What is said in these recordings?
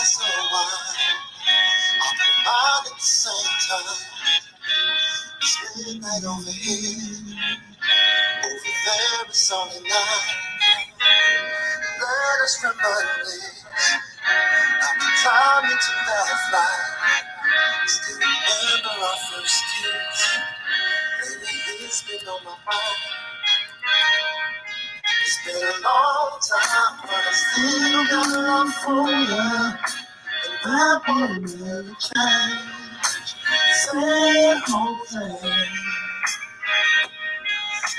glass of wine. I'll put mine at the same time. It's midnight over here. Over there it's only 9. Let us reminisce how the time into that flight. Still remember our first kiss. Lately it's been on my mind. It's been a long time, but I still got love for you. And that won't never change. Same old thing.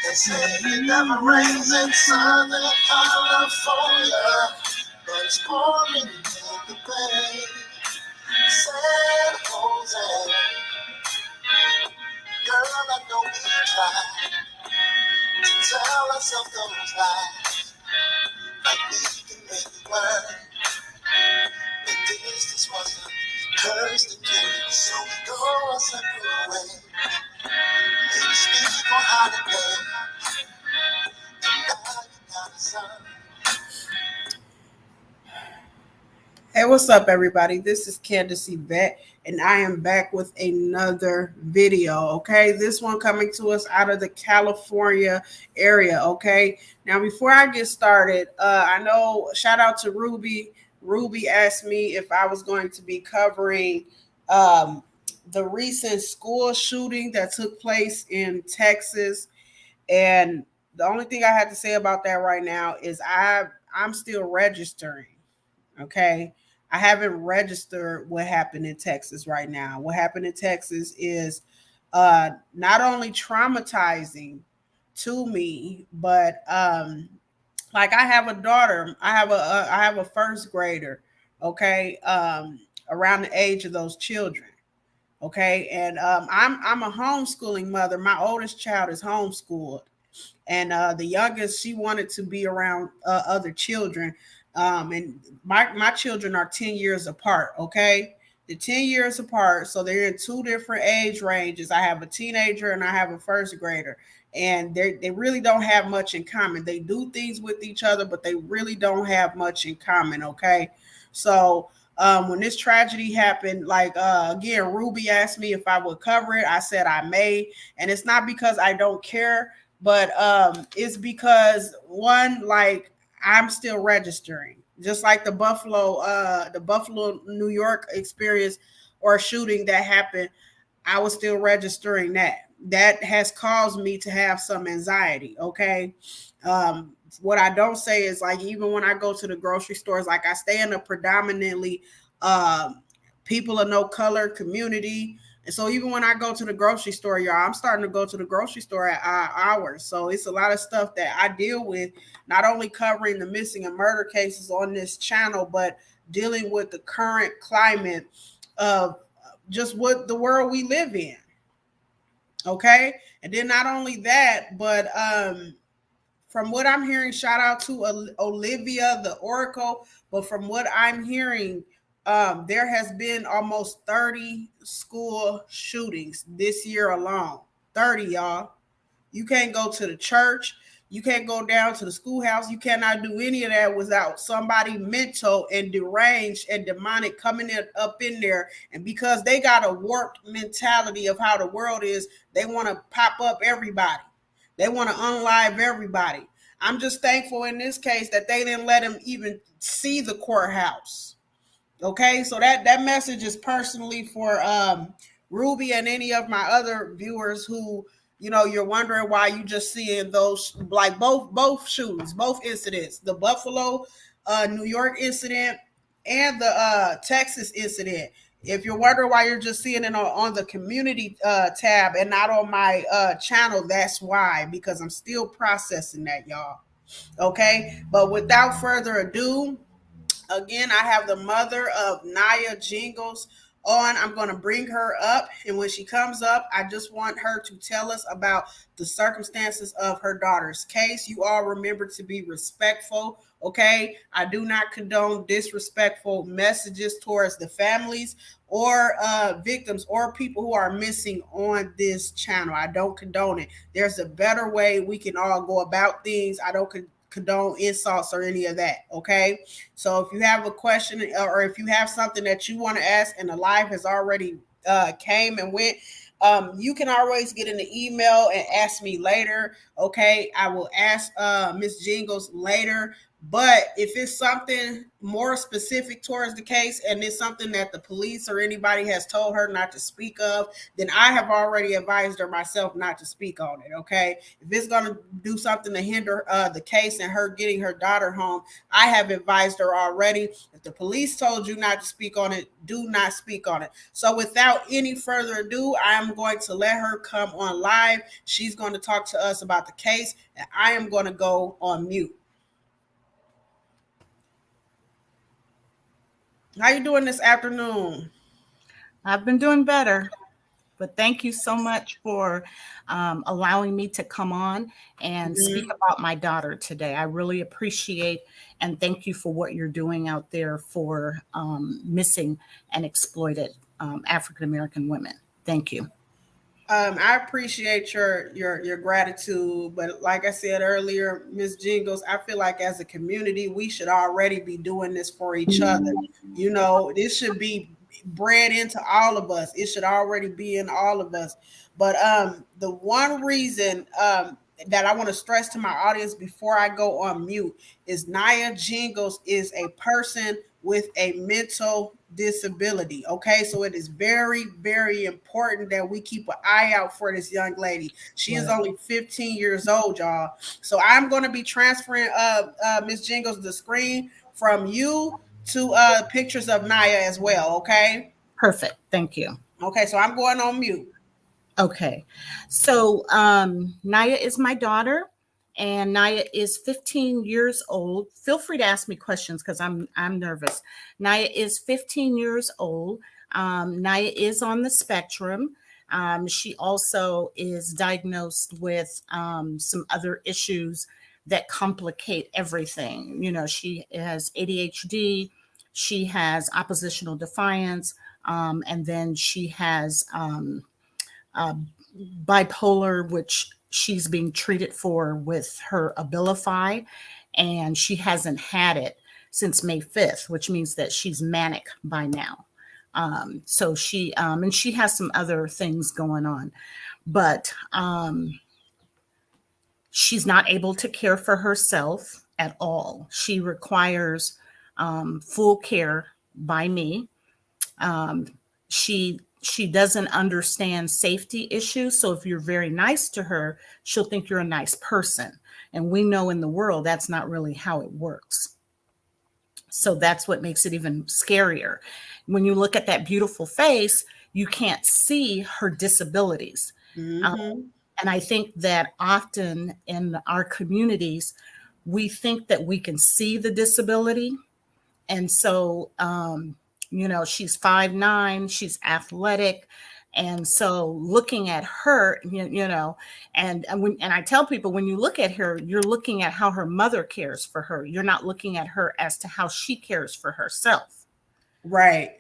They say it never rains in Southern California, but it's pouring in the bay. San Jose, girl, I know we tried to tell ourselves those lies, like we can make it work. But this wasn't cursed again, so we go our separate ways. Maybe speak on holiday, and now you got a son. Hey, what's up, everybody? This is Candace Yvette, and I am back with another video. Okay, this one coming to us out of the California area. Okay, now before I get started, I know shout out to Ruby. Ruby asked me if I was going to be covering the recent school shooting that took place in Texas, and the only thing I had to say about that right now is I'm still registering. Okay. I haven't registered what happened in Texas right now. What happened in Texas is not only traumatizing to me, but like I have a daughter. I have a first grader. Okay, around the age of those children. Okay, and I'm a homeschooling mother. My oldest child is homeschooled, and the youngest, she wanted to be around other children, and my children are 10 years apart. Okay, they're 10 years apart, so they're in two different age ranges. I have a teenager and I have a first grader, and they really don't have much in common. They do things with each other, but they really don't have much in common. Okay, so when this tragedy happened, like again, Ruby asked me if I would cover it. I said I may, and it's not because I don't care, but it's because one, like I'm still registering, just like the Buffalo, New York experience or shooting that happened. I was still registering that. That has caused me to have some anxiety. Okay. What I don't say is like even when I go to the grocery stores, like I stay in a predominantly um, people of no color community. And so even when I go to the grocery store, y'all, I'm starting to go to the grocery store at hours. So it's a lot of stuff that I deal with, not only covering the missing and murder cases on this channel, but dealing with the current climate of just what the world we live in. Okay. And then not only that, but from what I'm hearing, shout out to Olivia, the Oracle. But from what I'm hearing, there has been almost 30 school shootings this year alone. 30, y'all. You can't go to the church. You can't go down to the schoolhouse. You cannot do any of that without somebody mental and deranged and demonic coming up in there. And because they got a warped mentality of how the world is, they want to pop up everybody. They want to unlive everybody. I'm just thankful in this case that they didn't let him even see the courthouse. Okay, so that message is personally for Ruby and any of my other viewers who, you're wondering why you just seeing those, like both shootings, both incidents, the Buffalo, New York incident and the Texas incident. If you're wondering why you're just seeing it on the community tab and not on my channel, that's why, because I'm still processing that, y'all. Okay, but without further ado, again, I have the mother of Naya Jingles on. I'm going to bring her up. And when she comes up, I just want her to tell us about the circumstances of her daughter's case. You all remember to be respectful. Okay. I do not condone disrespectful messages towards the families or victims or people who are missing on this channel. I don't condone it. There's a better way we can all go about things. I don't condone insults or any of that. Okay. So if you have a question or if you have something that you want to ask and the live has already came and went, you can always get in the email and ask me later. Okay. I will ask Miss Jingles later. But if it's something more specific towards the case and it's something that the police or anybody has told her not to speak of, then I have already advised her myself not to speak on it. Okay. If it's going to do something to hinder the case and her getting her daughter home, I have advised her already. If the police told you not to speak on it, do not speak on it. So without any further ado, I am going to let her come on live. She's going to talk to us about the case, and I am going to go on mute. How you doing this afternoon? I've been doing better, but thank you so much for allowing me to come on and speak Mm-hmm. about my daughter today. I really appreciate and thank you for what you're doing out there for missing and exploited African American women. Thank you. I appreciate your gratitude, but like I said earlier, Miss Jingles, I feel like as a community, we should already be doing this for each other. You know, this should be bred into all of us. It should already be in all of us. But the one reason that I want to stress to my audience before I go on mute is Naya Jingles is a person with a mental disability. Okay, so it is very, very important that we keep an eye out for this young lady. She is Right. only 15 years old, y'all. So I'm going to be transferring Miss Jingles the screen from you to pictures of Naya as well. Okay. Perfect. Thank you. Okay, so I'm going on mute. Okay. So Naya is my daughter, and Naya is 15 years old. Feel free to ask me questions because I'm nervous. Naya is 15 years old. Naya is on the spectrum. She also is diagnosed with some other issues that complicate everything. You know, she has ADHD, she has oppositional defiance, and then she has uh, bipolar, which she's being treated for with her Abilify, and she hasn't had it since May 5th, which means that she's manic by now. So she and she has some other things going on, but she's not able to care for herself at all. She requires full care by me. um, she doesn't understand safety issues, so if you're very nice to her, she'll think you're a nice person, and we know in the world that's not really how it works. So that's what makes it even scarier. When you look at that beautiful face, you can't see her disabilities. um, Mm-hmm. and I think that often in our communities we think that we can see the disability, and so you know, she's 5'9", she's athletic, and so looking at her, you know, and I tell people, when you look at her, you're looking at how her mother cares for her, you're not looking at her as to how she cares for herself. Right.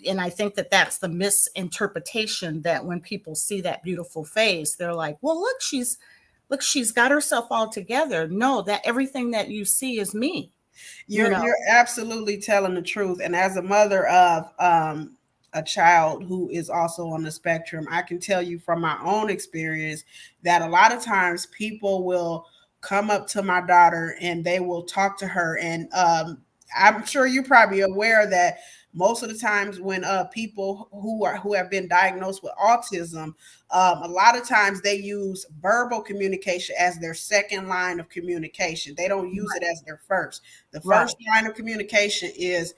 And I think that that's the misinterpretation, that when people see that beautiful face, they're like, well, look, she's got herself all together. No, that everything that you see is me, you know. You're absolutely telling the truth. And as a mother of a child who is also on the spectrum, I can tell you from my own experience that a lot of times people will come up to my daughter and they will talk to her. And I'm sure you're probably aware that most of the times when people who have been diagnosed with autism, a lot of times they use verbal communication as their second line of communication. They don't use it as their first. The Right, first line of communication is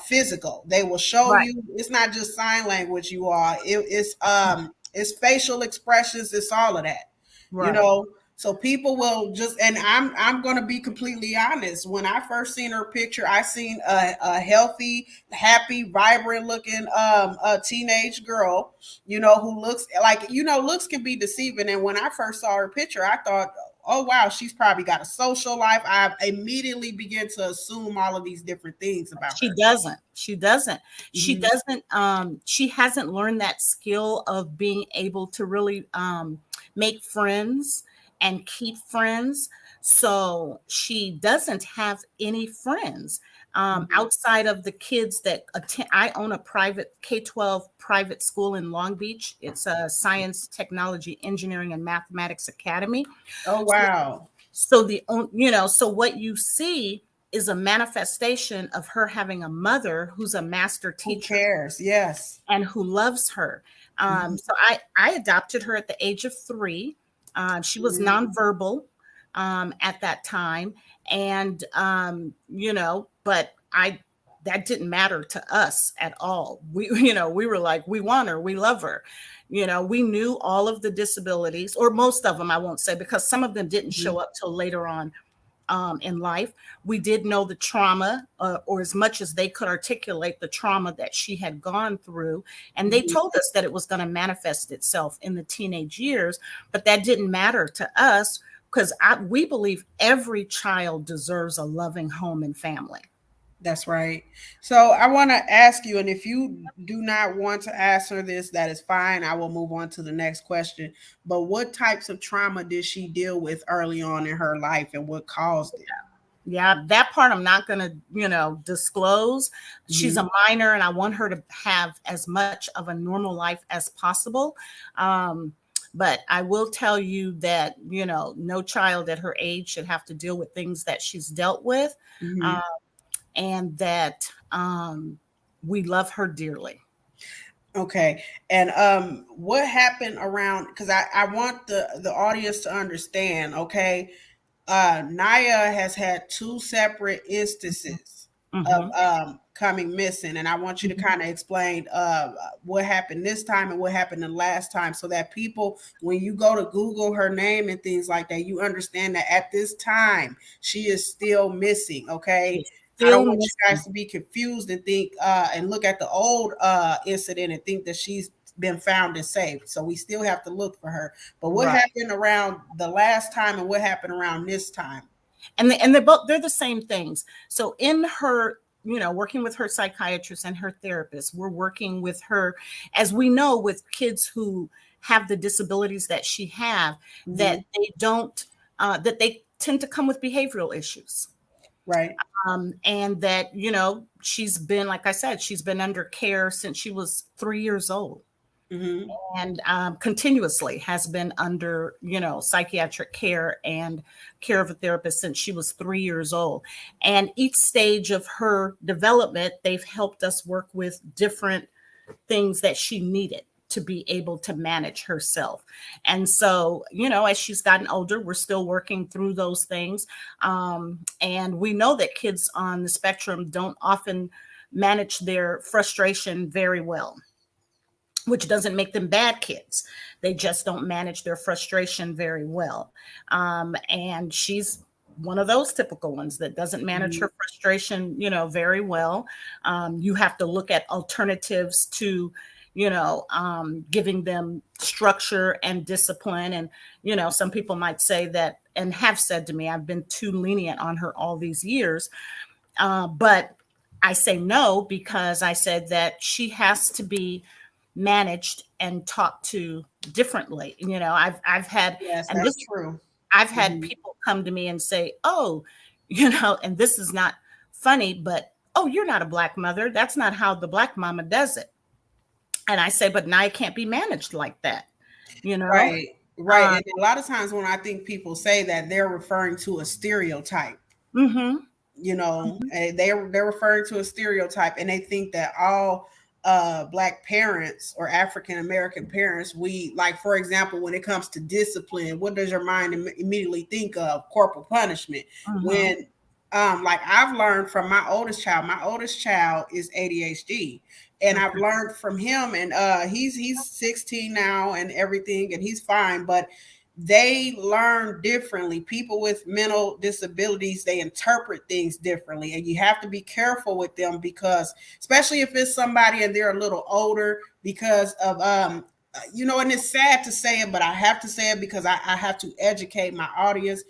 physical. They will show right, you. It's not just sign language. You are. It's facial expressions. It's all of that. You right. know. So people will just, and I'm going to be completely honest. When I first seen her picture, I seen a healthy, happy, vibrant looking a teenage girl, you know, who looks like, you know, looks can be deceiving. And when I first saw her picture, I thought, oh wow, she's probably got a social life. I immediately began to assume all of these different things about She her. doesn't. She doesn't. She Hmm. doesn't. She hasn't learned that skill of being able to really make friends and keep friends. So she doesn't have any friends Mhm. outside of the kids that attend. I own a private K-12 private school in Long Beach. It's a science, technology, engineering, and mathematics academy. Oh, So, wow. so what you see is a manifestation of her having a mother who's a master Who teacher cares? Yes. and who loves her. Mhm. So I adopted her at the age of 3. She was Mhm. nonverbal at that time, and but I that didn't matter to us at all. We we were like, we want her, we love her. We knew all of the disabilities, or most of them, I won't say, because some of them didn't Mhm. show up till later on in life. We did know the trauma, or as much as they could articulate the trauma that she had gone through. And they Mhm. told us that it was going to manifest itself in the teenage years, but that didn't matter to us because we believe every child deserves a loving home and family. That's right. So I want to ask you, and if you do not want to answer this, that is fine. I will move on to the next question. But what types of trauma did she deal with early on in her life, and what caused it? Yeah, that part I'm not going to, disclose. She's Mhm. a minor and I want her to have as much of a normal life as possible. Um, but I will tell you that, no child at her age should have to deal with things that she's dealt with, uh, Mhm. and that we love her dearly. Okay. And what happened around, because I want the audience to understand, okay? Naya has had two separate instances of Hmm. coming missing, and I want you to Hmm. kind of explain what happened this time and what happened the last time, so that people, when you go to Google her name and things like that, you understand that at this time she is still missing. Okay. She's I don't still want you guys missing. to be confused and think and look at the old incident and think that she's been found and saved. So we still have to look for her. But what Right. happened around the last time and what happened around this time? And they're the same things. So in her, working with her psychiatrist and her therapist, we're working with her, as we know, with kids who have the disabilities that she have, that Hmm. they don't that they tend to come with behavioral issues. Right. And that, she's been, like I said, she's been under care since she was 3 years old, Hmm. and continuously has been under, psychiatric care and care of a therapist since she was 3 years old. And each stage of her development, they've helped us work with different things that she needed to be able to manage herself. And so, as she's gotten older, we're still working through those things. And we know that kids on the spectrum don't often manage their frustration very well, which doesn't make them bad kids. They just don't manage their frustration very well. And she's one of those typical ones that doesn't manage Hmm. her frustration, very well. You have to look at alternatives to, giving them structure and discipline. And, some people might say that, and have said to me, I've been too lenient on her all these years. But I say no, because I said that she has to be managed and talked to differently. I've had, Yes, and that's this true. I've had Hmm. people come to me and say, "Oh, and this is not funny, but oh, you're not a black mother. That's not how the black mama does it." And I say, "But now I can't be managed like that." You know? Right. Right. Um, And a lot of times when I think people say that, they're referring to a stereotype. mhm. They're referring to a stereotype, and they think that all black parents or African American parents, we, like, for example, when it comes to discipline, what does your mind immediately think of? Corporal punishment. Mhm. When like, I've learned from my oldest child is ADHD, and I've Okay. learned from him, and he's 16 now and everything, and he's fine, but they learn differently. People with mental disabilities, they interpret things differently, and you have to be careful with them, because especially if it's somebody and they're a little older, because of and it's sad to say it, but I have to say it because I have to educate my audience.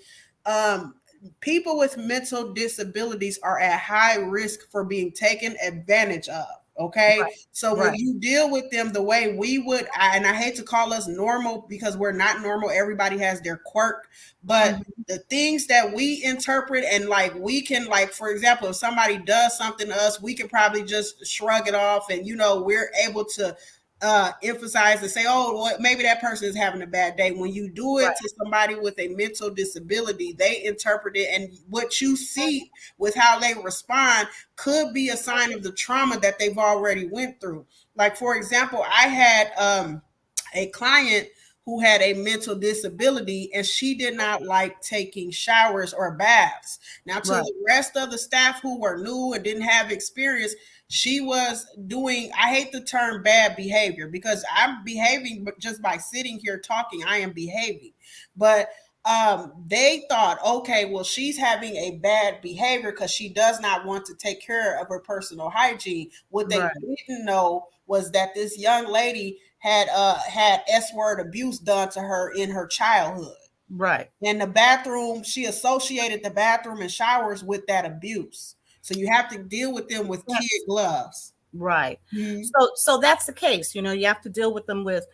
um People with mental disabilities are at high risk for being taken advantage of. Okay. Right. So when Right. you deal with them the way we would, and I hate to call us normal because we're not normal, everybody has their quirk, but Mhm. the things that we interpret and like we can, like, for example, if somebody does something to us, we can probably just shrug it off and, we're able to emphasize and say, oh, well, maybe that person is having a bad day. When you do it Right. to somebody with a mental disability, they interpret it, and what you see with how they respond could be a sign of the trauma that they've already went through. Like, for example, I had a client who had a mental disability, and she did not like taking showers or baths. Now, to Right. the rest of the staff who were new and didn't have experience, she was doing, I hate the term bad behavior, because I'm behaving just by sitting here talking, I am behaving. But they thought, okay, well, she's having a bad behavior because she does not want to take care of her personal hygiene. What they Right. didn't know was that this young lady had S-word abuse done to her in her childhood. Right. And the bathroom, she associated the bathroom and showers with that abuse. So you have to deal with them with kid Yes. gloves. Right. Mm-hmm. So that's the case. You have to deal with them with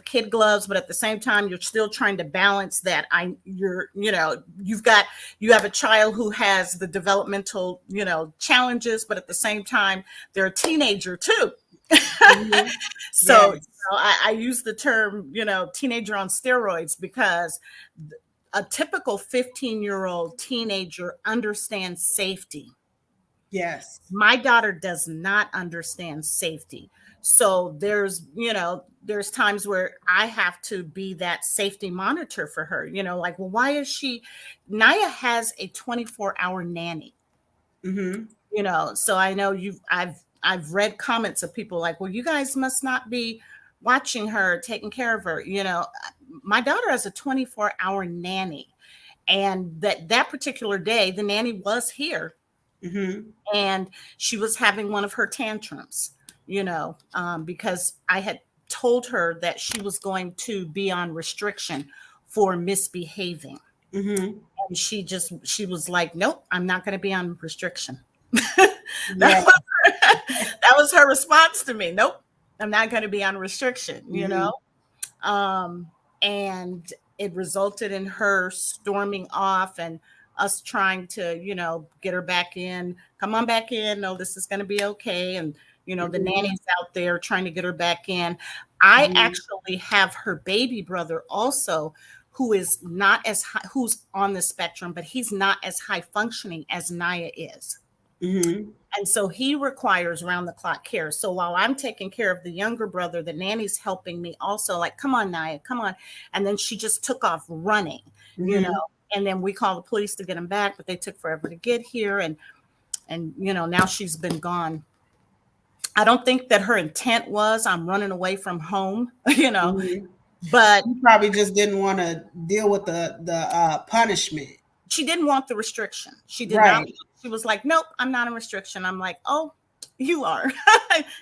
kid gloves, but at the same time, you're still trying to balance that. You have a child who has the developmental, challenges, but at the same time, they're a teenager too. Mm-hmm. So Yes. I use the term, teenager on steroids, because a typical 15-year-old teenager understands safety. Yes. My daughter does not understand safety. So there's times where I have to be that safety monitor for her. Like, well, why is she? Naya has a 24-hour nanny. Mm-hmm. So I know I've read comments of people like, well, you guys must not be watching her, taking care of her. My daughter has a 24-hour nanny, and that particular day, the nanny was here, Mm-hmm. and she was having one of her tantrums, because I had told her that she was going to be on restriction for misbehaving. Mm-hmm. And she was like, nope, I'm not going to be on restriction. that, Yeah. was that was her response to me. Nope, I'm not going to be on restriction. Mm-hmm. Um, and it resulted in her storming off and us trying to, get her back in. Come on back in. No, this is going to be okay. And, the Mm-hmm. nanny's out there trying to get her back in. I Mm-hmm. actually have her baby brother also, who is not as high, who's on the spectrum, but he's not as high functioning as Naya is. Mm-hmm. And so he requires round the clock care. So while I'm taking care of the younger brother, the nanny's helping me also, like, come on, Naya, come on. And then she just took off running, you know, Mm-hmm. and then we called the police to get him back, but they took forever to get here. And now she's been gone. I don't think that her intent was I'm running away from home, Mm-hmm. but You probably just didn't want to deal with the punishment. she didn't want the restriction. She did not. Right. She was like, nope, I'm not on restriction. I'm like, oh, you are.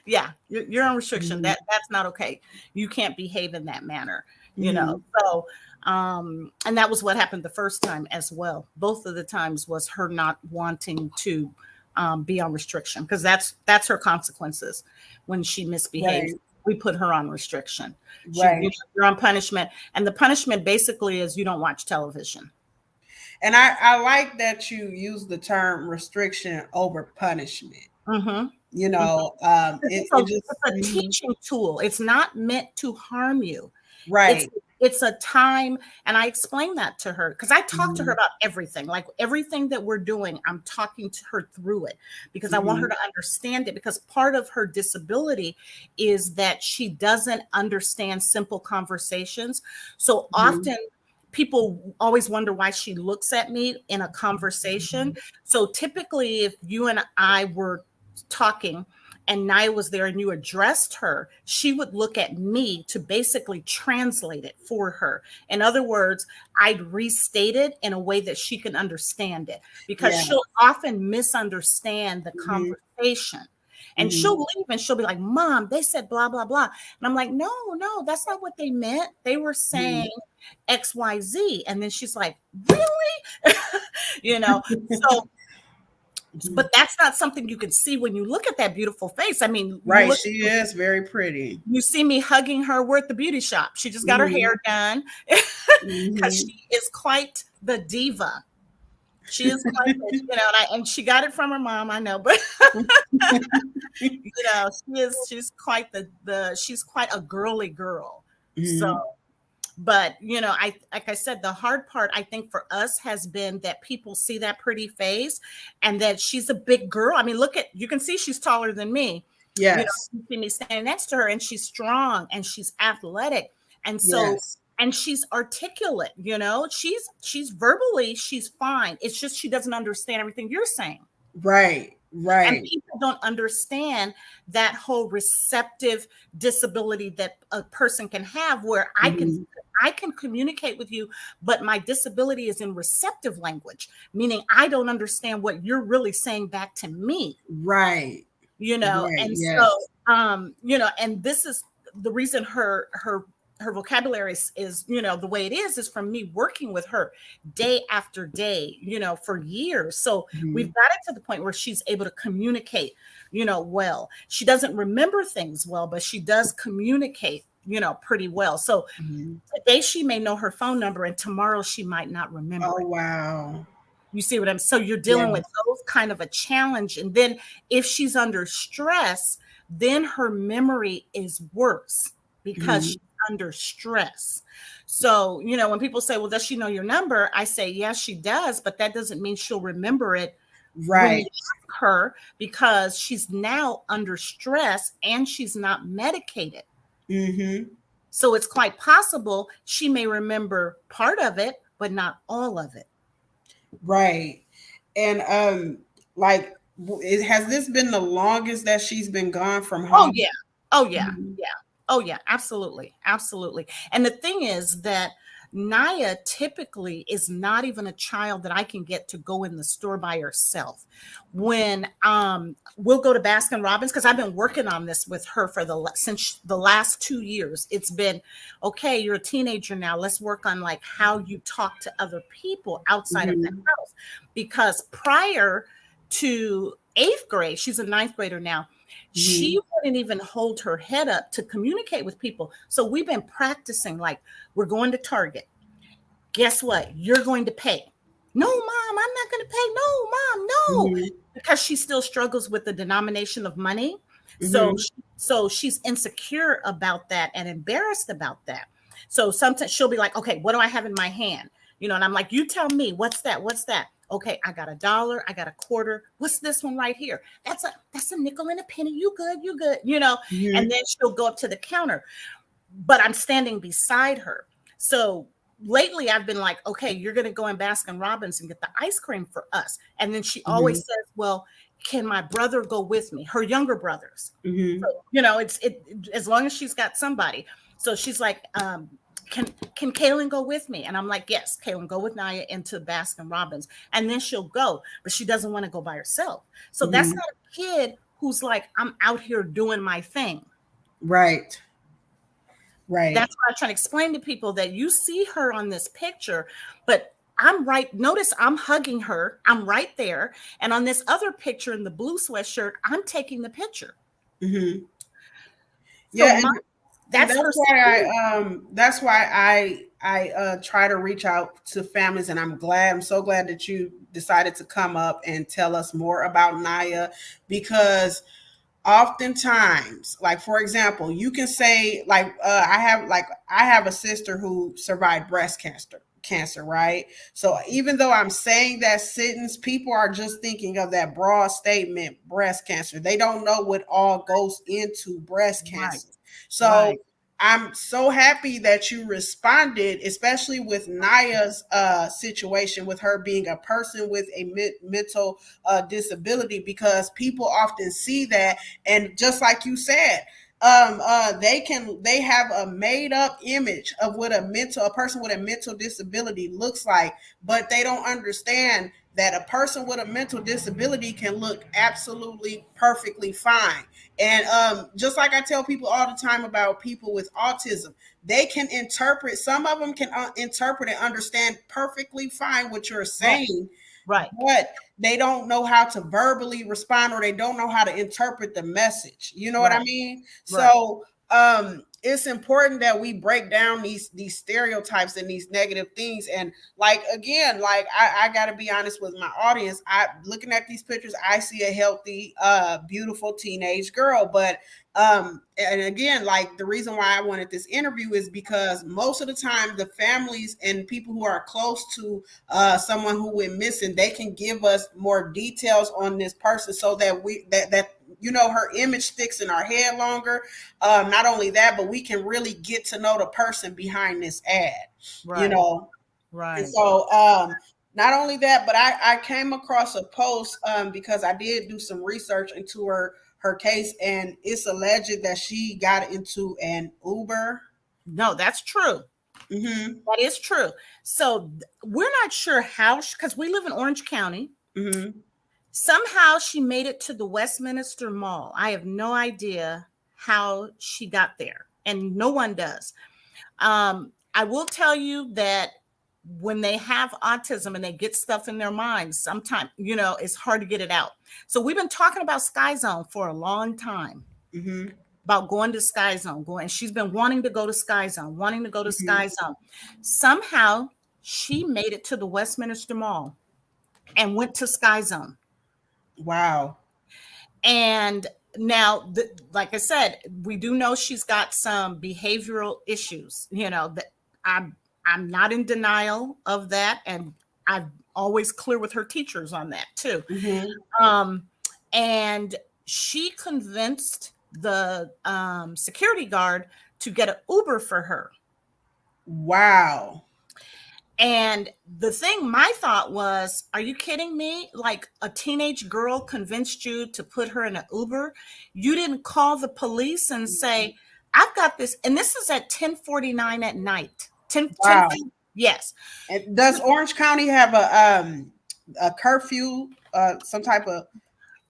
Yeah, you're on restriction. Mm-hmm. That's not okay. You can't behave in that manner, Mm-hmm. So, and that was what happened the first time as well. Both of the times was her not wanting to be on restriction, because that's her consequences when she misbehaves. Right. We put her on restriction. Right. You're on punishment, and the punishment basically is you don't watch television. And I like that you use the term restriction over punishment. Mm-hmm. It, It's a, it it's just a mhm. teaching tool. It's not meant to harm you. It's Right. it's a time, and I explain that to her, because I talk to her Mhm. about everything, like everything that we're doing. I'm talking to her through it because I want her Mhm. to understand it. Because part of her disability is that she doesn't understand simple conversations. So Mhm. often people always wonder why she looks at me in a conversation. So typically, if you and I were talking and Naya was there and you addressed her, she would look at me to basically translate it for her. In other words, I'd restate it in a way that she can understand it, because Yeah. she'll often misunderstand the Mhm. conversation. And Mhm. she'll leave and she'll be like, Mom, they said blah, blah, blah. And I'm like, no, no, that's not what they meant. They were saying Mhm. XYZ. And then she's like, really? you know, so Mhm. But that's not something you can see when you look at that beautiful face. I mean, you Right. look, She is very pretty. you see me hugging her. We're at the beauty shop. She just got her Hmm. hair done because Hmm. she is quite the diva. She is quite the, and she got it from her mom, I know, but she's quite she's quite a girly girl. So, Hmm. but I like I said, the hard part I think for us has been that people see that pretty face and that she's a big girl. I mean, you can see she's taller than me. Yes. You see me standing next to her, and she's strong and she's athletic, and so Yes. and she's articulate. She's verbally she's fine. It's just she doesn't understand everything you're saying. Right. And Right. people don't understand that whole receptive disability that a person can have, where Hmm. I can communicate with you, but my disability is in receptive language, meaning I don't understand what you're really saying back to me. Right. Right. And so Yes. and this is the reason her vocabulary is the way it is from me working with her day after day, for years. So we've Hmm. got it to the point where she's able to communicate, well. She doesn't remember things well, but she does communicate, pretty well. So Hmm. today she may know her phone number and tomorrow she might not remember Oh, it. wow. You see what I'm so you're dealing with Yes. those kind of a challenge. And then if she's under stress, then her memory is worse because Hmm. she's under stress. So, when people say, well, does she know your number? I say, yes, she does, but that doesn't mean she'll remember it when you Right. ask her because she's now under stress and she's not medicated. Hmm. So it's quite possible she may remember part of it, but not all of it. Right. And like, has this been the longest that she's been gone from Oh, home? yeah. Oh, yeah. Mhm. Yeah. Oh, yeah. Absolutely. Absolutely. And the thing is that Naya typically is not even a child that I can get to go in the store by herself. When we'll go to Baskin Robbins, because I've been working on this with her since the last 2 years. It's been okay. You're a teenager now. Let's work on like how you talk to other people outside of the Mhm. house, because prior to eighth grade, she's a ninth grader now, she Mhm. wouldn't even hold her head up to communicate with people. So we've been practicing, like, we're going to Target. Guess what? You're going to pay. No, mom, I'm not going to pay. No, mom, no. Mhm. Because she still struggles with the denomination of money. So, Mhm. so she's insecure about that and embarrassed about that. So sometimes she'll be like, okay, what do I have in my hand? And I'm like, you tell me, what's that? What's that? Okay, I got $1, I got a quarter. What's this one right here? That's a nickel and a penny. You good, you good, and Mhm. then she'll go up to the counter, but I'm standing beside her. So lately I've been like, okay, you're going to go in Baskin Robbins and get the ice cream for us. And then she always Mhm. says, well, can my brother go with me? Her younger brothers. So, Mhm. as long as she's got somebody. So she's like, can Kaylin go with me? And I'm like, yes, Kaylin, go with Naya into Baskin Robbins. And then she'll go, but she doesn't want to go by herself. So that's Mhm. not a kid who's like, I'm out here doing my thing. Right. Right. That's why I'm trying to explain to people that you see her on this picture, but I'm right. Notice I'm hugging her. I'm right there. And on this other picture in the blue sweatshirt, I'm taking the picture. Mhm. So Yeah, and that's her security. that's why I try to reach out to families, and I'm so glad that you decided to come up and tell us more about Naya, because oftentimes, like, for example, you can say, like, I have a sister who survived breast cancer, right? So even though I'm saying that sentence, people are just thinking of that broad statement, breast cancer. They don't know what all goes into breast Right, cancer. right, So I'm so happy that you responded, especially with Naya's situation, with her being a person with a mental disability, because people often see that, and just like you said, they have a made up image of what a person with a mental disability looks like, but they don't understand that a person with a mental disability can look absolutely perfectly fine. And just like I tell people all the time about people with autism, they can interpret, some of them can interpret and understand perfectly fine what you're right, saying, Right. but they don't know how to verbally respond, or they don't know how to interpret the message. You know what I Right. mean? Right. So it's important that we break down these stereotypes and these negative things. And like, again, like I gotta be honest with my audience. I looking at these pictures, I see a healthy, beautiful teenage girl. But and again, like, the reason why I wanted this interview is because most of the time the families and people who are close to someone who went missing, they can give us more details on this person, so that her image sticks in our head longer. Not only that, but we can really get to know the person behind this ad. you Right. know and Right. so, not only that, but I came across a post, because I did do some research into her case, and it's alleged that she got into an Uber. No, that's true. Mm-hmm. That is true. So we're not sure how, because we live in Orange County. Mm-hmm. Somehow she made it to the Westminster Mall. I have no idea how she got there, and no one does. I will tell you that when they have autism and they get stuff in their minds, sometimes, it's hard to get it out. So we've been talking about Sky Zone for a long time, Mm-hmm. about going to Sky Zone, and she's been wanting to go to Sky Zone, wanting to go to Mm-hmm. Sky Zone. Somehow she made it to the Westminster Mall and went to Sky Zone. Wow. And now, like I said, we do know she's got some behavioral issues. That I'm not in denial of that, and I'm always clear with her teachers on that too. Mm-hmm. Um, and she convinced the security guard to get an Uber for her. Wow. And the thing, my thought was, are you kidding me? Like, a teenage girl convinced you to put her in an Uber? You didn't call the police and say, I've got this. And this is at 10:49 at night. 10, Wow. yes. And does Orange County have a curfew, some type of?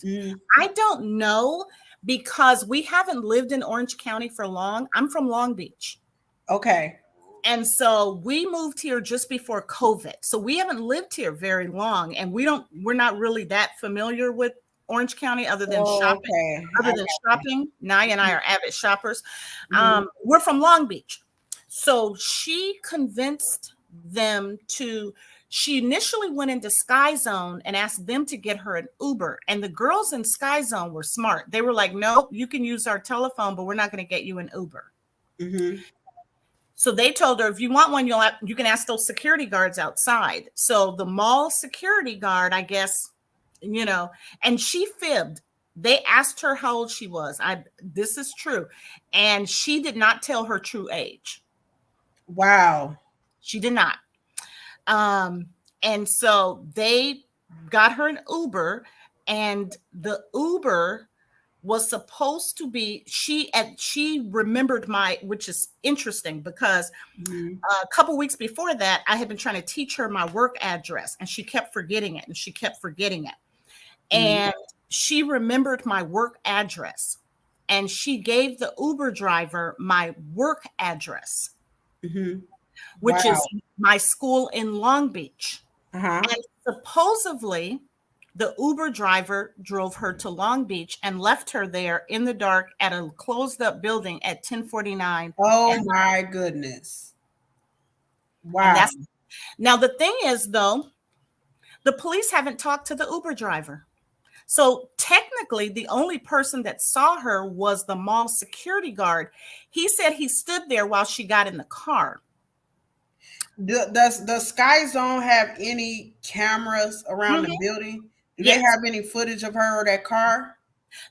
Mm, I don't know, because we haven't lived in Orange County for long. I'm from Long Beach. okay. And so we moved here just before COVID. So we haven't lived here very long, and we're not really that familiar with Orange County other than Oh, shopping. okay. Other than shopping, Naya and I are avid shoppers. Mm-hmm. We're from Long Beach. So she convinced them to, she initially went into Sky Zone and asked them to get her an Uber. And the girls in Sky Zone were smart. They were like, no, you can use our telephone, but we're not going to get you an Uber. Mm-hmm. So they told her, if you want one, you can ask those security guards outside. So the mall security guard, I guess, and she fibbed. They asked her how old she was. This is true. And she did not tell her true age. Wow. She did not. And so they got her an Uber, and the Uber was supposed to be, she remembered which is interesting, because Mm-hmm. a couple weeks before that, I had been trying to teach her my work address, and she kept forgetting it, and she kept forgetting it. Mm-hmm. And she remembered my work address, and she gave the Uber driver my work address, Mm-hmm. which Wow. is my school in Long Beach. Uh-huh. And supposedly, the Uber driver drove her to Long Beach and left her there in the dark at a closed up building at 10:49. Oh And, my goodness. and Wow. that's now, the thing is, though, the police haven't talked to the Uber driver. So technically, the only person that saw her was the mall security guard. He said he stood there while she got in the car. Does the Sky Zone have any cameras around the Mhm. building? Do they Yes. have any footage of her or that car?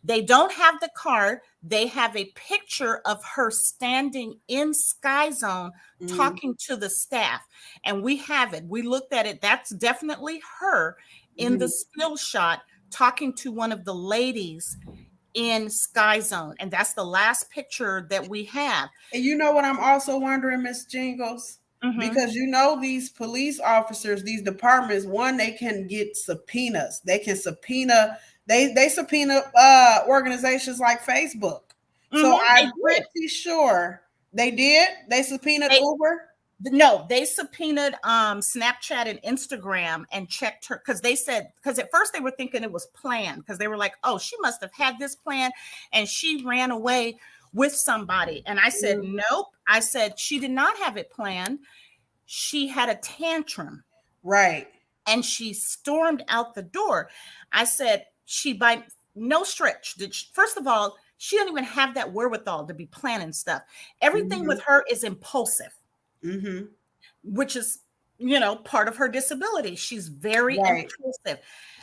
They don't have the car. They have a picture of her standing in Sky Zone Mm-hmm. talking to the staff. And we have it. We looked at it. That's definitely her in the still shot talking to one of the ladies in Sky Zone. And that's the last picture that we have. And you know what I'm also wondering, Miss Jingles? Mhm. Because these police officers, these departments, one, they can get subpoenas. They can subpoena, they subpoena organizations like Facebook. So Mhm, they I'm did. pretty sure they did. They subpoenaed They, Uber. No, they subpoenaed Snapchat and Instagram and checked her, because they said, because at first they were thinking it was planned, because they were like, oh, she must have had this plan and she ran away with somebody. And I said, Mhm. nope. I said she did not have it planned. She had a tantrum Right. and she stormed out the door. I said, she by no stretch did she, first of all, she didn't even have that wherewithal to be planning stuff. Everything with Mhm. her is impulsive, Mhm. which is, part of her disability. She's very Right. impulsive,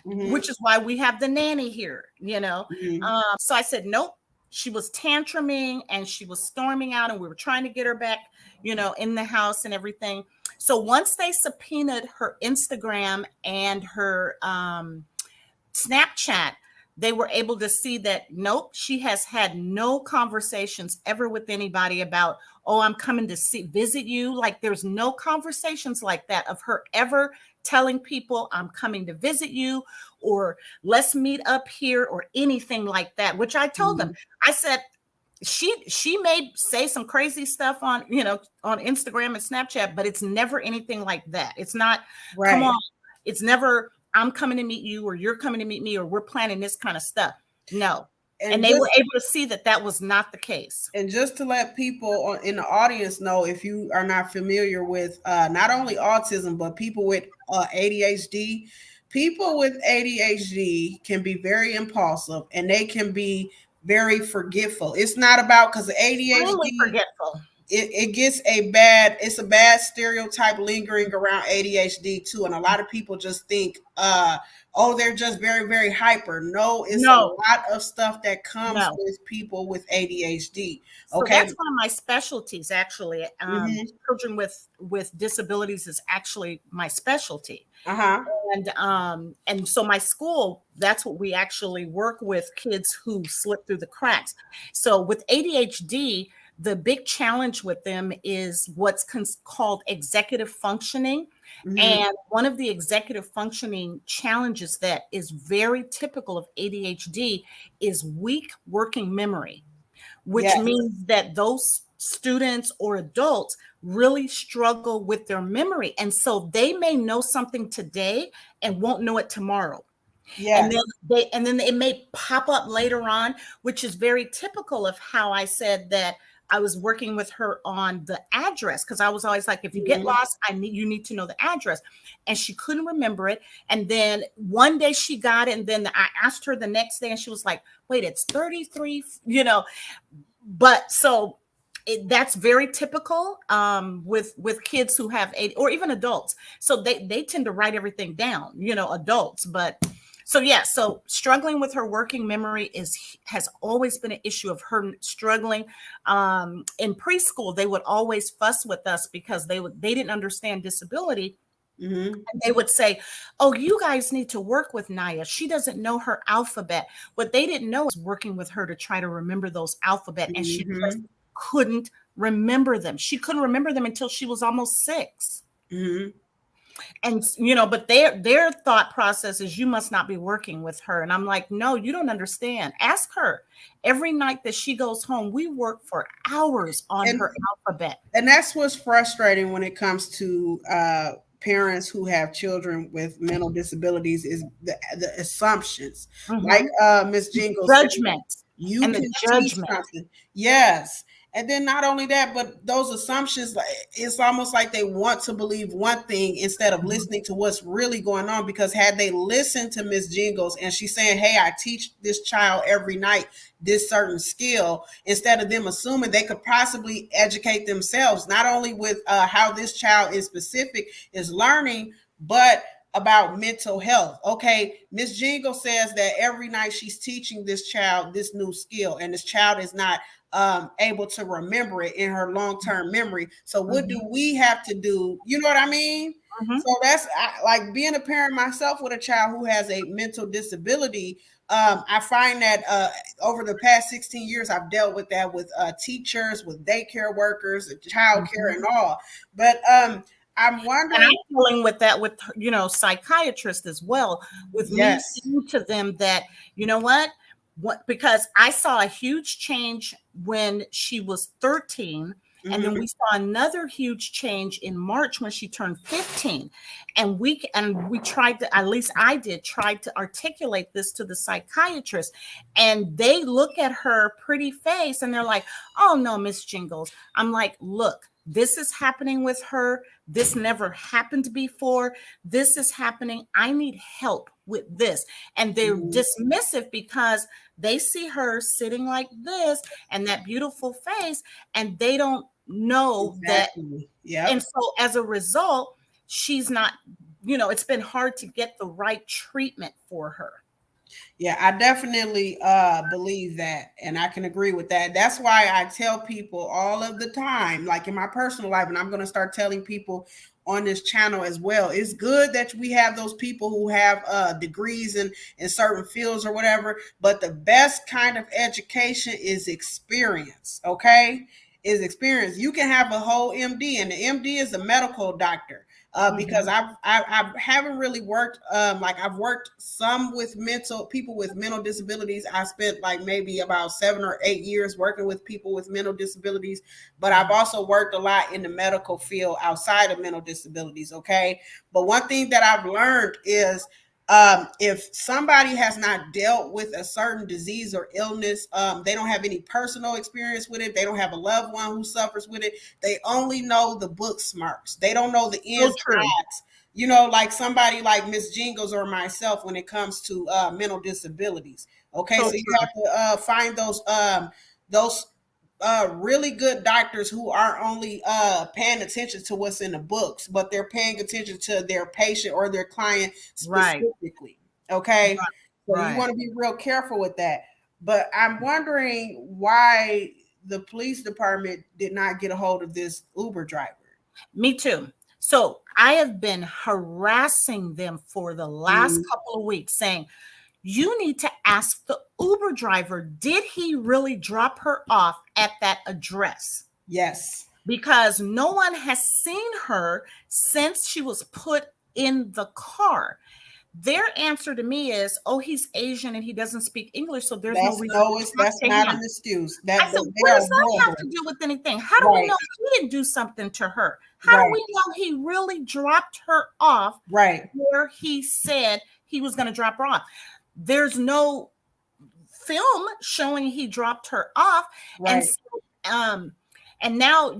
Mhm. which is why we have the nanny here. Mhm. So I said, nope. She was tantruming and she was storming out, and we were trying to get her back, in the house and everything. So once they subpoenaed her Instagram and her Snapchat, they were able to see that nope, she has had no conversations ever with anybody about, oh, I'm coming to visit you. Like, there's no conversations like that of her ever telling people I'm coming to visit you, or let's meet up here, or anything like that, which I told them. Mhm. I said, she may say some crazy stuff on, on Instagram and Snapchat, but it's never anything like that. It's not, come Right. on, it's never, I'm coming to meet you, or you're coming to meet me, or we're planning this kind of stuff. No. And And they were just able to see that that was not the case. And just to let people in the audience know, if you are not familiar with not only autism, but people with ADHD, people with ADHD can be very impulsive and they can be very forgetful. It's not about, because Extremely ADHD, forgetful. it gets a bad stereotype lingering around ADHD too. And a lot of people just think, oh, they're just very, very hyper. No, it's a No, lot of stuff that comes no. with people with ADHD. So Okay. that's one of my specialties, actually. Mm-hmm. Children with disabilities is actually my specialty. Uh-huh. And so my school, that's what we actually work with, kids who slip through the cracks. So with ADHD, the big challenge with them is what's called executive functioning. Mm-hmm. And one of the executive functioning challenges that is very typical of ADHD is weak working memory, which Yes. means that those students or adults really struggle with their memory. And so they may know something today and won't know it tomorrow. And Yes. then it may pop up later on, which is very typical of how I said that I was working with her on the address, because I was always like, if you get Mm-hmm. lost, you need to know the address. And she couldn't remember it. And then one day she got it, and then I asked her the next day, and she was like, wait, it's 33, but so that's very typical with kids who have or even adults. So they tend to write everything down, adults. But so yeah, so struggling with her working memory has always been an issue of her struggling. In preschool, they would always fuss with us because they didn't understand disability. Mm-hmm. And they would say, oh, you guys need to work with Naya. She doesn't know her alphabet. What they didn't know is working with her to try to remember those alphabet. And she just Mm-hmm. couldn't remember them. She couldn't remember them until she was almost 6. Mm-hmm. And but their thought process is, you must not be working with her. And I'm like, no, you don't understand. Ask her. Every night that she goes home, we work for hours on And her alphabet. and that's what's frustrating when it comes to parents who have children with mental disabilities, is the assumptions. Like Mhm. Miss Jingles said, Judgment you and the can teach judgment. something. Yes. And then not only that, but those assumptions, like, it's almost like they want to believe one thing instead of Mhm. listening to what's really going on. Because had they listened to Miss Jingles and she's saying, hey, I teach this child every night this certain skill, instead of them assuming, they could possibly educate themselves, not only with how this child in specific is learning, but about mental health. Okay, Miss Jingle says that every night she's teaching this child this new skill, and this child is not able to remember it in her long-term memory. So what do Mhm. we have to do? You know what I mean? Mhm. So like being a parent myself with a child who has a mental disability. I find that over the past 16 years, I've dealt with that with teachers, with daycare workers, child care, and Mhm. all. But I'm And I'm wondering, dealing with that with, psychiatrists as well, with me yes. saying to them that, you know what, because I saw a huge change when she was 13. And then Mm-hmm. we saw another huge change in March when she turned 15. And we tried to, at least I did, tried to articulate this to the psychiatrist. And they look at her pretty face and they're like, oh no, Miss Jingles. I'm like, look, this is happening with her. This never happened before. This is happening. I need help with this. And they're Mm-hmm. dismissive because they see her sitting like this and that beautiful face, and they don't know that. Exactly. And Yep. so as a result, she's not, it's been hard to get the right treatment for her. Yeah, I definitely believe that, and I can agree with that. That's why I tell people all of the time, like in my personal life, and I'm going to start telling people on this channel as well. It's good that we have those people who have degrees in certain fields or whatever, but the best kind of education is experience. Okay, is experience. You can have a whole MD, and the MD is a medical doctor. Because Mhm. I haven't really worked like I've worked some with mental people with mental disabilities. I spent like maybe about 7 or 8 years working with people with mental disabilities, but I've also worked a lot in the medical field outside of mental disabilities. Okay, but one thing that I've learned is if somebody has not dealt with a certain disease or illness, they don't have any personal experience with it. They don't have a loved one who suffers with it. They only know the book smarts. They don't know the So ins and true. outs. Like somebody like Miss Jingles or myself when it comes to mental disabilities. Okay, So so you true. have to find those really good doctors who are only paying attention to what's in the books, but they're paying attention to their patient or their client Right. specifically. Okay, Right. so you Right. want to be real careful with that. But I'm wondering why the police department did not get a hold of this Uber driver. Me too. So I have been harassing them for the last Mm, couple of weeks saying, you need to ask the Uber driver, did he really drop her off at that address? yes, Because no one has seen her since she was put in the car. Their answer to me is, oh, he's Asian and he doesn't speak English, so there's no that's reason no, to it's talk that's to not him. an excuse. I That said, they what are does that have horrible. to do with anything? How do we Right, know he didn't do something to her? How do right, we know he really dropped her off right, where he said he was going to drop her off? There's no film showing he dropped her off. And right. so, um, and now,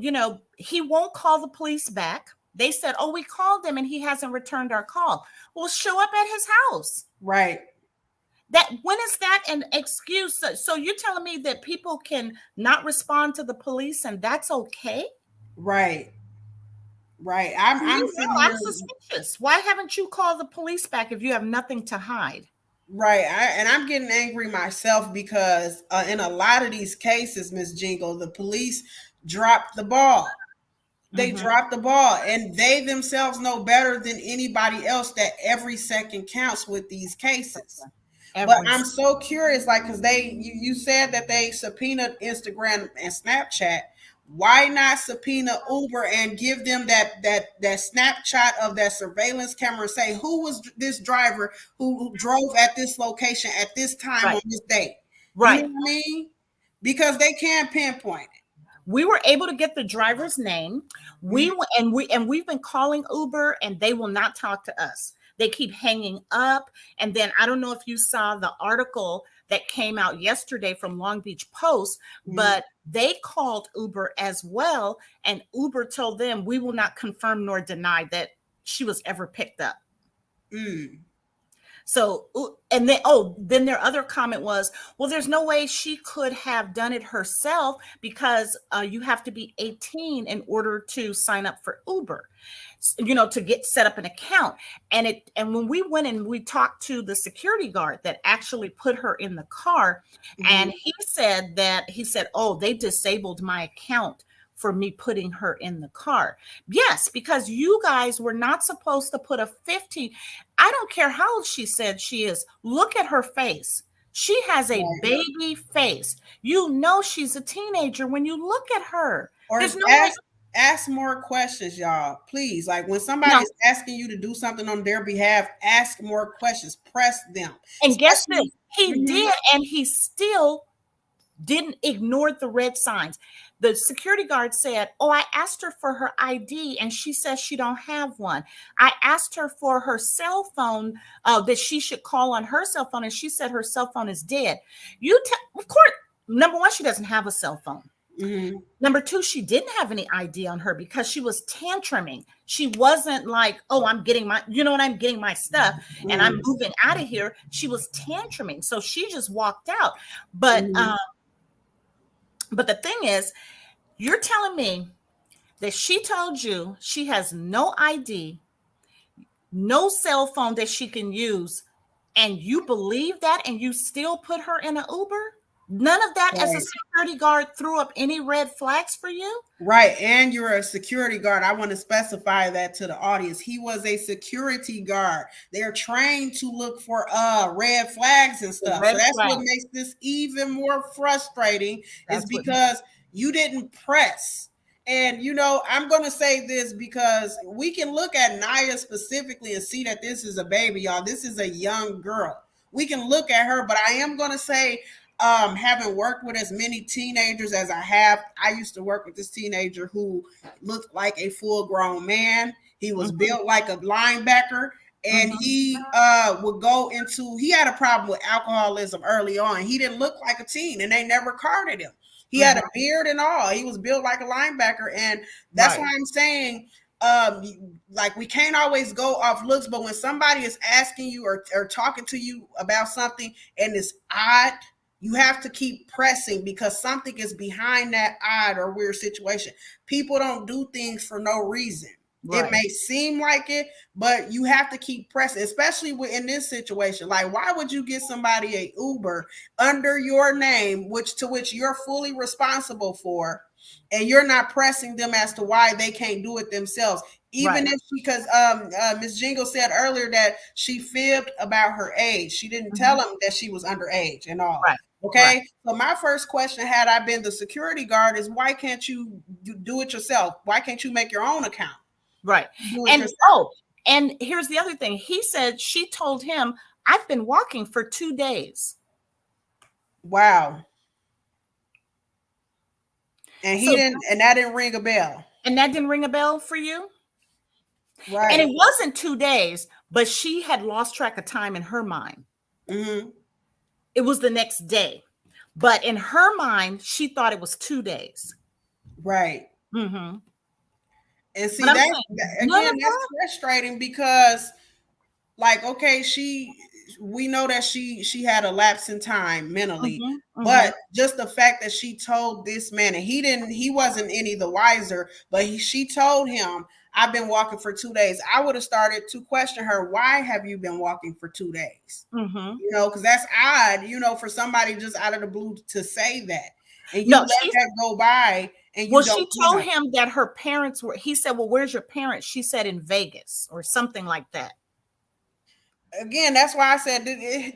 he won't call the police back. They said, oh, we called him and he hasn't returned our call. Well, show up at his house. Right. That when is that an excuse? So you're telling me that people can not respond to the police and that's okay? Right. Right. I'm No, sitting I'm here. suspicious. Why haven't you called the police back if you have nothing to hide? Right. And I'm getting angry myself because in a lot of these cases, Miss Jingle, the police dropped the ball. They Mm-hmm. dropped the ball, and they themselves know better than anybody else that every second counts with these cases. But Every I'm so curious, like, because you said that they subpoenaed Instagram and Snapchat. Why not subpoena Uber and give them that Snapchat of that surveillance camera and say who was this driver who drove at this location at this time right, on this date? You know right. what I mean? Because they can't pinpoint it. We were able to get the driver's name. Mhm. We've been calling Uber and they will not talk to us. They keep hanging up. And then I don't know if you saw the article that came out yesterday from Long Beach Post, Mhm. but they called Uber as well, and Uber told them we will not confirm nor deny that she was ever picked up. Mm. So, then their other comment was, well, there's no way she could have done it herself because you have to be 18 in order to sign up for Uber, to get set up an account. And when we went and we talked to the security guard that actually put her in the car, and Mhm. he said, oh, they disabled my account for me putting her in the car. Yes, because you guys were not supposed to put a 15. I don't care how old she said she is. Look at her face. She has a Right. baby face. You know she's a teenager when you look at her. There's Or no way. ask more questions, y'all. Please. Like when No. somebody's asking you to do something on their behalf, ask more questions. Press them. And guess this. Especially He Mhm. did, and he still didn't ignore the red signs. The security guard said, "Oh, I asked her for her ID and she says she don't have one. I asked her for her cell phone, that she should call on her cell phone, and she said her cell phone is dead." Of course, number one, she doesn't have a cell phone. Mm-hmm. Number two, she didn't have any ID on her because she was tantruming. She wasn't like, "Oh, I'm getting my, I'm getting my stuff and I'm moving out of here." She was tantruming. So she just walked out. But the thing is, you're telling me that she told you she has no ID, no cell phone that she can use, and you believe that, and you still put her in an Uber? None of that, as a Right. security guard, threw up any red flags for you? Right. And you're a security guard. I want to specify that to the audience. He was a security guard. They're trained to look for red flags and stuff. So Red that's what flag. makes this even more frustrating, is That's what. because you didn't press. And I'm going to say this because we can look at Naya specifically and see that this is a baby, y'all. This is a young girl. We can look at her, but I am going to say, having worked with as many teenagers as I have, I used to work with this teenager who looked like a full grown man. He was built like a linebacker, and he would go into, he had a problem with alcoholism early on. He didn't look like a teen, and they never carded him. He had a beard and all. He was built like a linebacker, and that's why I'm saying, like, we can't always go off looks, but when somebody is asking you or talking to you about something and it's odd, you have to keep pressing, because something is behind that odd or weird situation. People don't do things for no reason. Right. It may seem like it, but you have to keep pressing, especially in this situation. Like, why would you get somebody a Uber under your name, which you're fully responsible for, and you're not pressing them as to why they can't do it themselves? Even if, because Ms. Jingles said earlier that she fibbed about her age. She didn't tell them that she was underage and all. Right. Okay. Right. So my first question, had I been the security guard, is why can't you do it yourself? Why can't you make your own account? Right. And here's the other thing. He said she told him, "I've been walking for 2 days." Wow. And that didn't ring a bell. And that didn't ring a bell for you? Right. And it wasn't 2 days, but she had lost track of time in her mind. It was the next day. But in her mind, she thought it was 2 days. Right. And see, that's frustrating, because, like, okay, we know that she had a lapse in time mentally, but just the fact that she told this man, and he wasn't any the wiser, but she told him, "I've been walking for 2 days." I would have started to question her. Why have you been walking for 2 days? Because that's odd, for somebody just out of the blue to say that. And you let that go by. And she told him that her parents were, he said, "Well, where's your parents?" She said, "In Vegas," or something like that. Again, that's why I said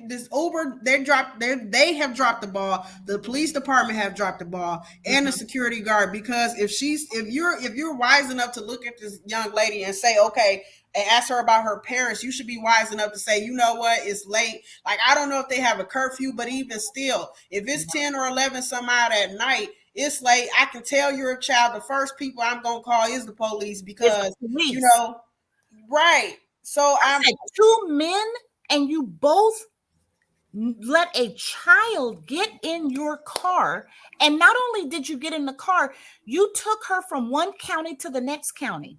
this Uber, they have dropped the ball. The police department have dropped the ball, and the security guard, because if you're wise enough to look at this young lady and say, okay, and ask her about her parents, you should be wise enough to say, you know what, it's late. Like, I don't know if they have a curfew, but even still, if it's 10 or 11 some odd at night, it's late. I can tell you're a child. The first people I'm going to call is the police, because, right. So I said 2 men, and you both let a child get in your car. And not only did you get in the car, you took her from one county to the next county.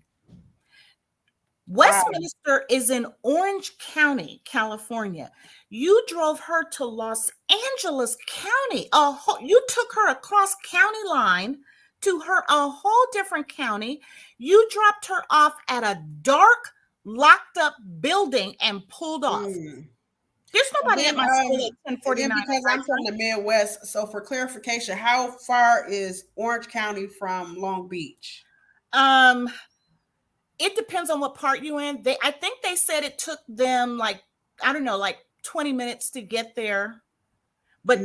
Westminster is in Orange County, California. You drove her to Los Angeles County. You took her across county line to a whole different county. You dropped her off at a dark, locked up building and pulled off. There's nobody at my school at 1049. Because I'm from the Midwest, so for clarification, how far is Orange County from Long Beach? It depends on what part you're in. I think they said it took them like 20 minutes to get there. But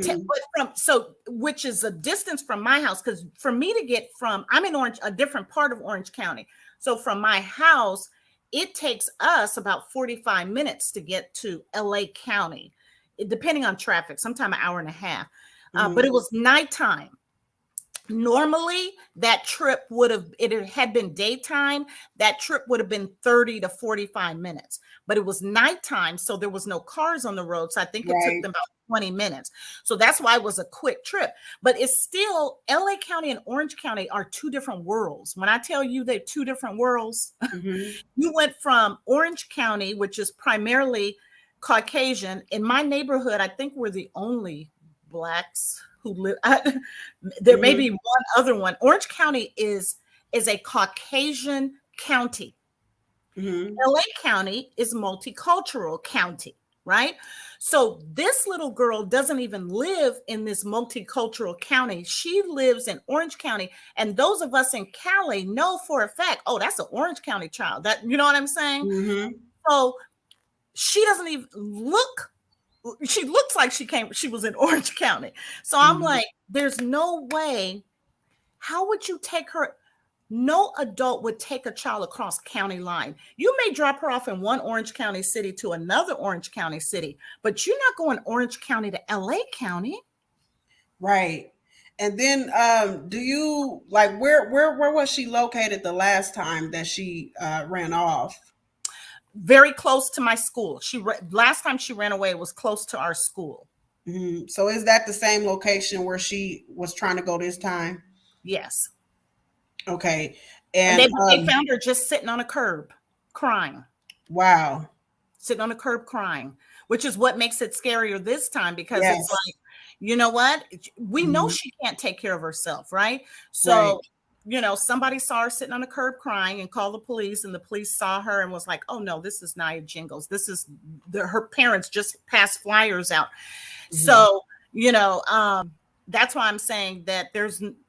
which is a distance from my house, because for me to get from, I'm in a different part of Orange County. So from my house, it takes us about 45 minutes to get to LA County, depending on traffic, sometime an hour and a half. but it was nighttime. Normally that trip would have, it had been daytime, that trip would have been 30 to 45 minutes, but it was nighttime, so there was no cars on the road, so I think it took Right. them about 20 minutes. So that's why it was a quick trip. But it's still, LA County and Orange County are two different worlds. When I tell you they're two different worlds, Mm-hmm. you went from Orange County, which is primarily Caucasian. In my neighborhood, I think we're the only blacks who live. There may Mm-hmm. be one other one. Orange County is a Caucasian county. Mm-hmm. LA County is multicultural county, right? So this little girl doesn't even live in this multicultural county. She lives in Orange County. And those of us in Cali know for a fact, oh, that's an Orange County child. That, you know what I'm saying? Mm-hmm. So she doesn't even look, she looks like she was in Orange County. So I'm Mm-hmm. like, there's no way. How would you take her? No adult would take a child across county line. You may drop her off in one Orange County city to another Orange County city, but you're not going Orange County to LA County. Right. And then do you like where was she located the last time that she ran off? Very close to my school. Last time she ran away was close to our school. Mm-hmm. So is that the same location where she was trying to go this time? Yes. Okay. And And they found her just sitting on a curb crying. wow. Sitting on a curb crying, which is what makes it scarier this time, because it's Yes. like, you know what? We know Mhm. she can't take care of herself, right? Right. So, somebody saw her sitting on a curb crying and called the police, and the police saw her and was like, oh no, this is Nia Jingles. This is her parents just passed flyers out. Mhm. So, that's why I'm saying that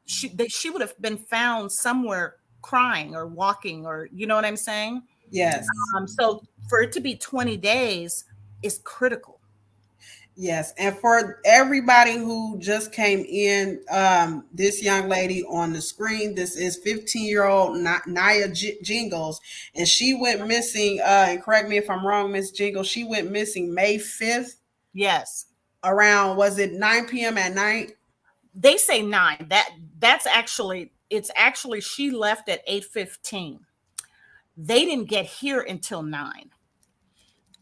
she would have been found somewhere crying or walking, or you know what I'm saying? Yes. So for it to be 20 days is critical. Yes. And for everybody who just came in, this young lady on the screen, this is 15-year-old Nia Jingles, and she went missing. And correct me if I'm wrong, Miss Jingles. She went missing May 5th Yes. around, was it 9 p.m. at night? They say 9. That's actually, it's actually, she left at 8:15. They didn't get here until 9.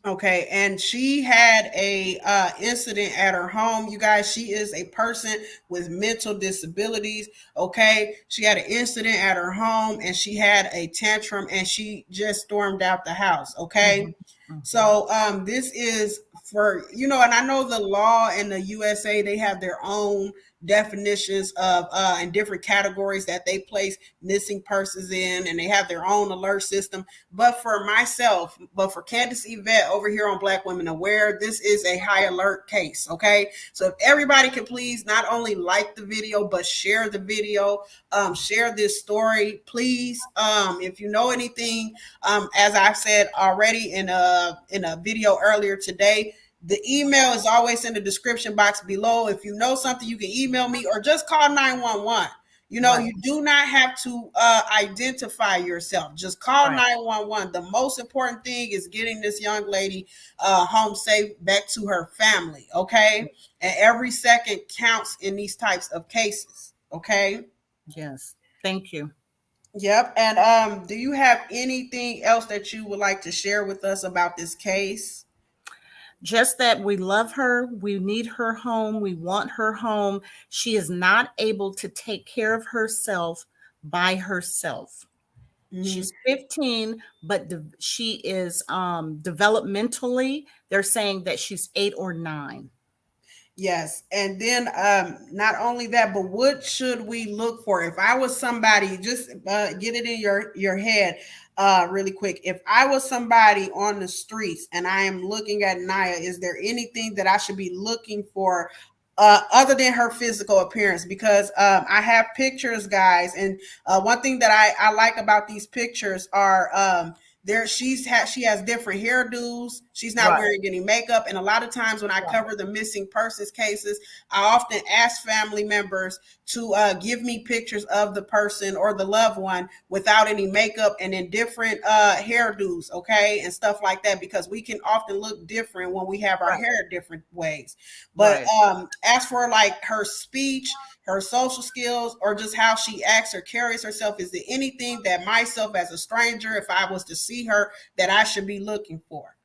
Okay, and she had a incident at her home. You guys, she is a person with mental disabilities. Okay, she had an incident at her home, and she had a tantrum, and she just stormed out the house. Okay, Mhm. Mhm. so this is for, and I know the law in the USA, they have their own definitions of and different categories that they place missing persons in, and they have their own alert system. But for myself, but for Candace Yvette over here on Black Women Aware, this is a high alert case. Okay, so if everybody can please not only like the video but share the video, share this story, please. If you know anything, as I've said already in a video earlier today, the email is always in the description box below. If you know something, you can email me or just call 911. Right. You do not have to identify yourself. Just call Right. 911. The most important thing is getting this young lady home safe back to her family. Okay. And every second counts in these types of cases. Okay. Yes. Thank you. Yep. And do you have anything else that you would like to share with us about this case? Just that we love her. We need her home. We want her home. She is not able to take care of herself by herself. Mhm. She's 15, but she is developmentally, they're saying that she's 8 or 9. Yes. And then not only that, but what should we look for? If I was somebody, just get it in your head really quick. If I was somebody on the streets and I am looking at Naya, is there anything that I should be looking for other than her physical appearance? Because I have pictures, guys, and one thing that I like about these pictures are she has different hairdos. She's not Right. wearing any makeup. And a lot of times when I Right. cover the missing persons cases, I often ask family members to give me pictures of the person or the loved one without any makeup and in different hairdos, okay, and stuff like that, because we can often look different when we have our Right. hair different ways. But Right. as for like her speech, her social skills, or just how she acts or carries herself, is there anything that myself as a stranger, if I was to see her, that I should be looking for?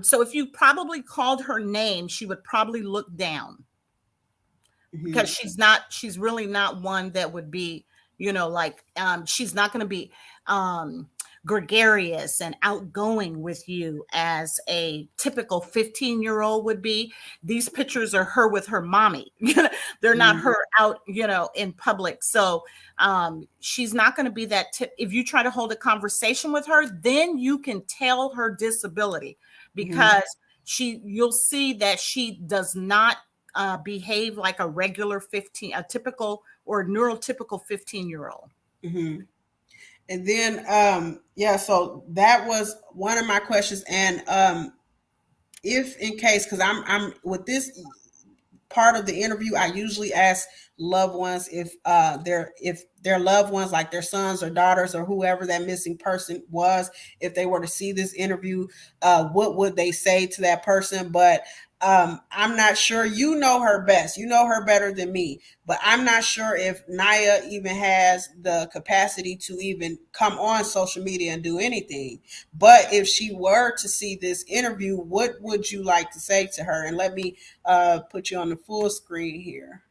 So if you probably called her name, she would probably look down, because Mm-hmm. she's really not one that would be, like, she's not going to be um gregarious and outgoing with you as a typical 15-year-old would be. These pictures are her with her mommy. They're not Mm-hmm. her out, in public. So she's not going to be that if you try to hold a conversation with her, then you can tell her disability, Mm-hmm. because you'll see that she does not behave like a regular 15, a typical or neurotypical 15-year-old. Mm-hmm. And then yeah, so that was one of my questions. And if in case, because I'm with this part of the interview, I usually ask loved ones if their loved ones, like their sons or daughters or whoever that missing person was, if they were to see this interview, what would they say to that person? But I'm not sure. You know her best. You know her better than me. But I'm not sure if Naya even has the capacity to even come on social media and do anything. But if she were to see this interview, what would you like to say to her? And let me put you on the full screen here.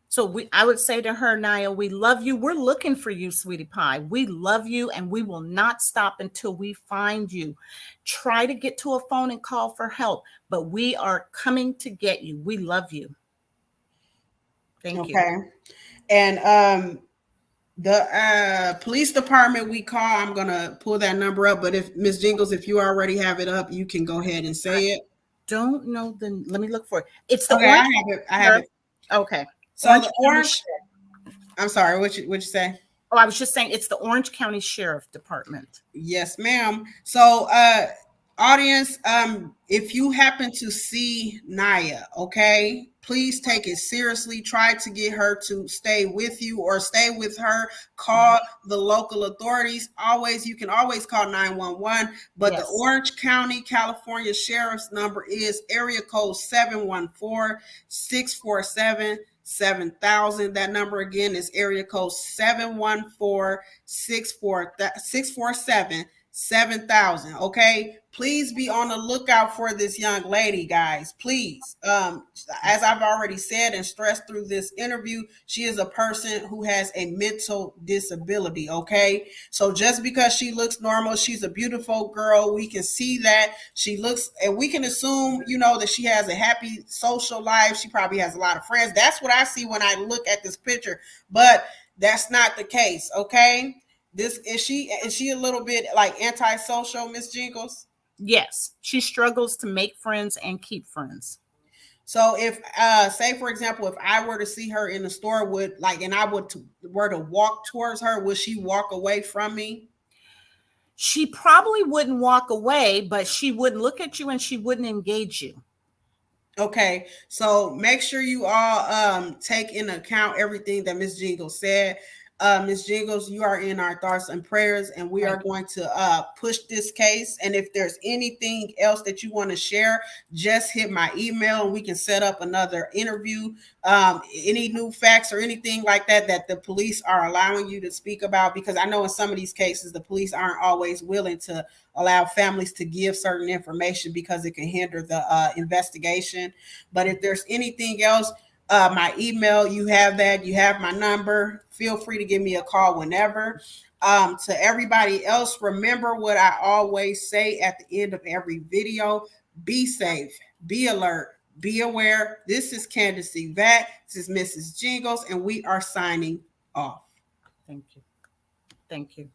So I would say to her, Naya, we love you. We're looking for you, sweetie pie. We love you, and we will not stop until we find you. Try to get to a phone and call for help, but we are coming to get you. We love you. Thank you. Okay. And the police department we call, I'm gonna pull that number up. But if Miss Jingles, if you already have it up, you can go ahead and I say it. don't know let me look for it. It's the Okay, I Orange have it. I have Sheriff. it. Okay. So Orange the County orange. Sheriff. I'm sorry. What you say? Oh, I was just saying it's the Orange County Sheriff Department. Yes, ma'am. So, audience, if you happen to see Naya, okay, please take it seriously. Try to get her to stay with you or stay with her. Call the local authorities. Always, you can always call 911. But the Yes. Orange County, California Sheriff's number is area code 714-647-7000. That number again is area code 714-647-7000. Okay, please be on the lookout for this young lady, guys. Please, as I've already said and stressed through this interview, she is a person who has a mental disability. Okay, so just because she looks normal, she's a beautiful girl. We can see that she looks, and we can assume, that she has a happy social life. She probably has a lot of friends. That's what I see when I look at this picture. But that's not the case. Okay, this is she a little bit like antisocial, Miss Jingles? Yes. She struggles to make friends and keep friends. So if say for example, if I were to see her in the store, would like, and I were to walk towards her, would she walk away from me? She probably wouldn't walk away, but she wouldn't look at you and she wouldn't engage you. Okay, so make sure you all take into account everything that Miss Jingles said. Miss Jingles, you are in our thoughts and prayers, and we are Thank you. going to push this case. And if there's anything else that you want to share, just hit my email and we can set up another interview. Any new facts or anything like that that the police are allowing you to speak about, because I know in some of these cases the police aren't always willing to allow families to give certain information because it can hinder the investigation. But if there's anything else, my email, you have that, you have my number. Feel free to give me a call whenever. To everybody else, remember what I always say at the end of every video: be safe, be alert, be aware. This is Candace Yvette. This is Mrs. Jingles, and we are signing off. Thank you. Thank you.